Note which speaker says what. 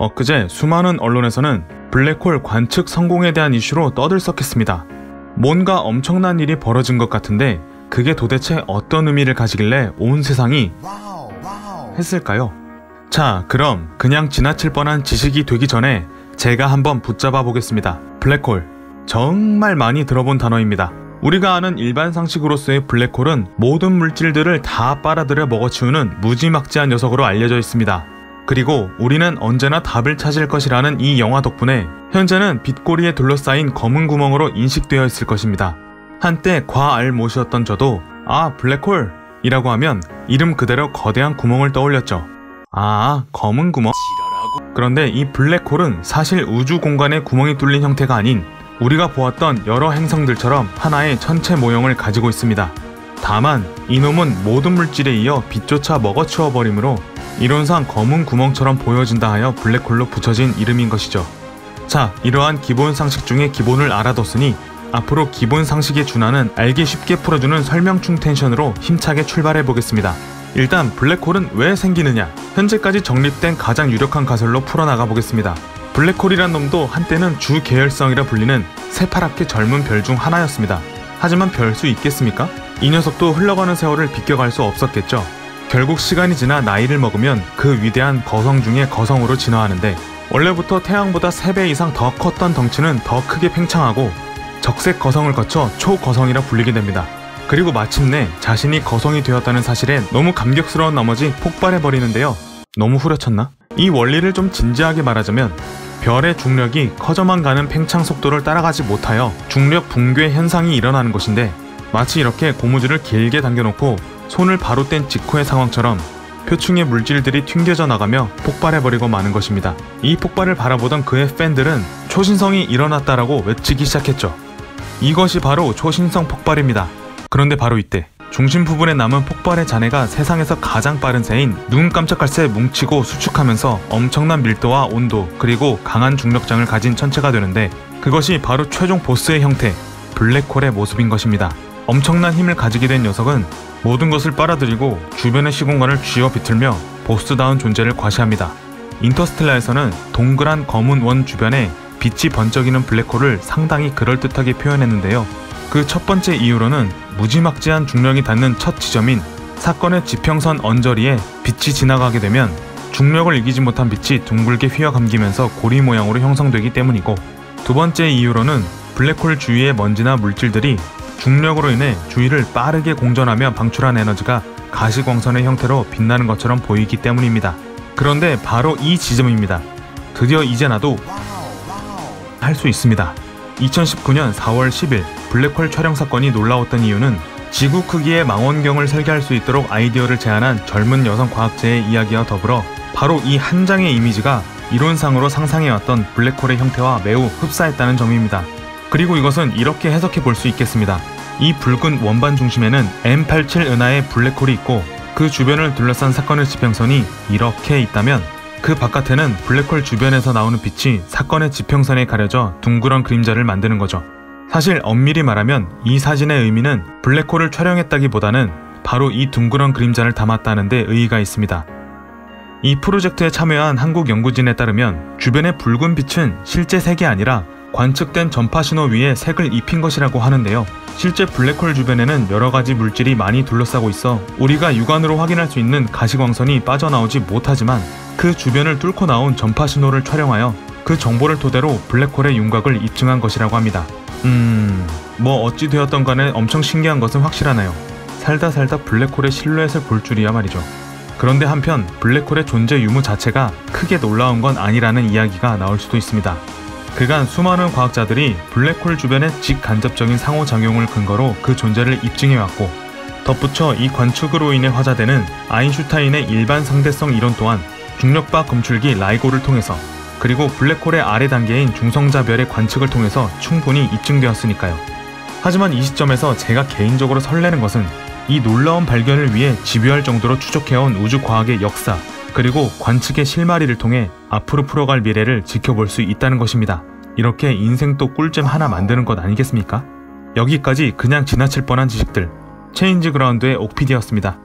Speaker 1: 엊그제 수많은 언론에서는 블랙홀 관측 성공에 대한 이슈로 떠들썩했습니다. 뭔가 엄청난 일이 벌어진 것 같은데 그게 도대체 어떤 의미를 가지길래 온 세상이 했을까요? 자, 그럼 그냥 지나칠 뻔한 지식이 되기 전에 제가 한번 붙잡아 보겠습니다. 블랙홀. 정말 많이 들어본 단어입니다. 우리가 아는 일반 상식으로서의 블랙홀은 모든 물질들을 다 빨아들여 먹어치우는 무지막지한 녀석으로 알려져 있습니다. 그리고 우리는 언제나 답을 찾을 것이라는 이 영화 덕분에 현재는 빛고리에 둘러싸인 검은 구멍으로 인식되어 있을 것입니다. 한때 과알못이었던 저도 블랙홀 이라고 하면 이름 그대로 거대한 구멍을 떠올렸죠. 검은 구멍? 그런데 이 블랙홀은 사실 우주 공간에 구멍이 뚫린 형태가 아닌 우리가 보았던 여러 행성들처럼 하나의 천체 모형을 가지고 있습니다. 다만 이놈은 모든 물질에 이어 빛조차 먹어치워 버리므로 이론상 검은 구멍처럼 보여진다 하여 블랙홀로 붙여진 이름인 것이죠. 자, 이러한 기본 상식 중에 기본을 알아뒀으니 앞으로 기본 상식에 준하는 알기 쉽게 풀어주는 설명충 텐션으로 힘차게 출발해 보겠습니다. 일단 블랙홀은 왜 생기느냐? 현재까지 정립된 가장 유력한 가설로 풀어나가 보겠습니다. 블랙홀이란 놈도 한때는 주 계열성이라 불리는 새파랗게 젊은 별 중 하나였습니다. 하지만 별 수 있겠습니까? 이 녀석도 흘러가는 세월을 비껴갈 수 없었겠죠. 결국 시간이 지나 나이를 먹으면 그 위대한 거성 중의 거성으로 진화하는데 원래부터 태양보다 3배 이상 더 컸던 덩치는 더 크게 팽창하고 적색 거성을 거쳐 초거성이라 불리게 됩니다. 그리고 마침내 자신이 거성이 되었다는 사실에 너무 감격스러운 나머지 폭발해버리는데요. 너무 후려쳤나? 이 원리를 좀 진지하게 말하자면 별의 중력이 커져만 가는 팽창 속도를 따라가지 못하여 중력 붕괴 현상이 일어나는 것인데 마치 이렇게 고무줄을 길게 당겨놓고 손을 바로 뗀 직후의 상황처럼 표층의 물질들이 튕겨져 나가며 폭발해버리고 마는 것입니다. 이 폭발을 바라보던 그의 팬들은 초신성이 일어났다라고 외치기 시작했죠. 이것이 바로 초신성 폭발입니다. 그런데 바로 이때 중심 부분에 남은 폭발의 잔해가 세상에서 가장 빠른 새인 눈 깜짝할 새 뭉치고 수축하면서 엄청난 밀도와 온도 그리고 강한 중력장을 가진 천체가 되는데 그것이 바로 최종 보스의 형태, 블랙홀의 모습인 것입니다. 엄청난 힘을 가지게 된 녀석은 모든 것을 빨아들이고 주변의 시공간을 쥐어 비틀며 보스다운 존재를 과시합니다. 인터스텔라에서는 동그란 검은 원 주변에 빛이 번쩍이는 블랙홀을 상당히 그럴듯하게 표현했는데요. 그 첫 번째 이유로는 무지막지한 중력이 닿는 첫 지점인 사건의 지평선 언저리에 빛이 지나가게 되면 중력을 이기지 못한 빛이 둥글게 휘어감기면서 고리 모양으로 형성되기 때문이고, 두 번째 이유로는 블랙홀 주위의 먼지나 물질들이 중력으로 인해 주위를 빠르게 공전하며 방출한 에너지가 가시광선의 형태로 빛나는 것처럼 보이기 때문입니다. 그런데 바로 이 지점입니다. 드디어 이제 나도 할 수 있습니다. 2019년 4월 10일 블랙홀 촬영 사건이 놀라웠던 이유는 지구 크기의 망원경을 설계할 수 있도록 아이디어를 제안한 젊은 여성 과학자의 이야기와 더불어 바로 이 한 장의 이미지가 이론상으로 상상해왔던 블랙홀의 형태와 매우 흡사했다는 점입니다. 그리고 이것은 이렇게 해석해 볼 수 있겠습니다. 이 붉은 원반 중심에는 M87 은하의 블랙홀이 있고 그 주변을 둘러싼 사건의 지평선이 이렇게 있다면 그 바깥에는 블랙홀 주변에서 나오는 빛이 사건의 지평선에 가려져 둥그런 그림자를 만드는 거죠. 사실 엄밀히 말하면 이 사진의 의미는 블랙홀을 촬영했다기보다는 바로 이 둥그런 그림자를 담았다는 데 의의가 있습니다. 이 프로젝트에 참여한 한국 연구진에 따르면 주변의 붉은 빛은 실제 색이 아니라 관측된 전파신호 위에 색을 입힌 것이라고 하는데요. 실제 블랙홀 주변에는 여러가지 물질이 많이 둘러싸고 있어 우리가 육안으로 확인할 수 있는 가시광선이 빠져나오지 못하지만 그 주변을 뚫고 나온 전파신호를 촬영하여 그 정보를 토대로 블랙홀의 윤곽을 입증한 것이라고 합니다. 뭐 어찌 되었던 간에 엄청 신기한 것은 확실하네요. 살다 블랙홀의 실루엣을 볼 줄이야 말이죠. 그런데 한편 블랙홀의 존재 유무 자체가 크게 놀라운 건 아니라는 이야기가 나올 수도 있습니다. 그간 수많은 과학자들이 블랙홀 주변의 직간접적인 상호작용을 근거로 그 존재를 입증해왔고, 덧붙여 이 관측으로 인해 화자되는 아인슈타인의 일반 상대성 이론 또한 중력바 검출기 라이고를 통해서, 그리고 블랙홀의 아래 단계인 중성자별의 관측을 통해서 충분히 입증되었으니까요. 하지만 이 시점에서 제가 개인적으로 설레는 것은 이 놀라운 발견을 위해 집요할 정도로 추적해온 우주과학의 역사, 그리고 관측의 실마리를 통해 앞으로 풀어갈 미래를 지켜볼 수 있다는 것입니다. 이렇게 인생 또 꿀잼 하나 만드는 것 아니겠습니까? 여기까지 그냥 지나칠 뻔한 지식들, 체인지 그라운드의 옥피디였습니다.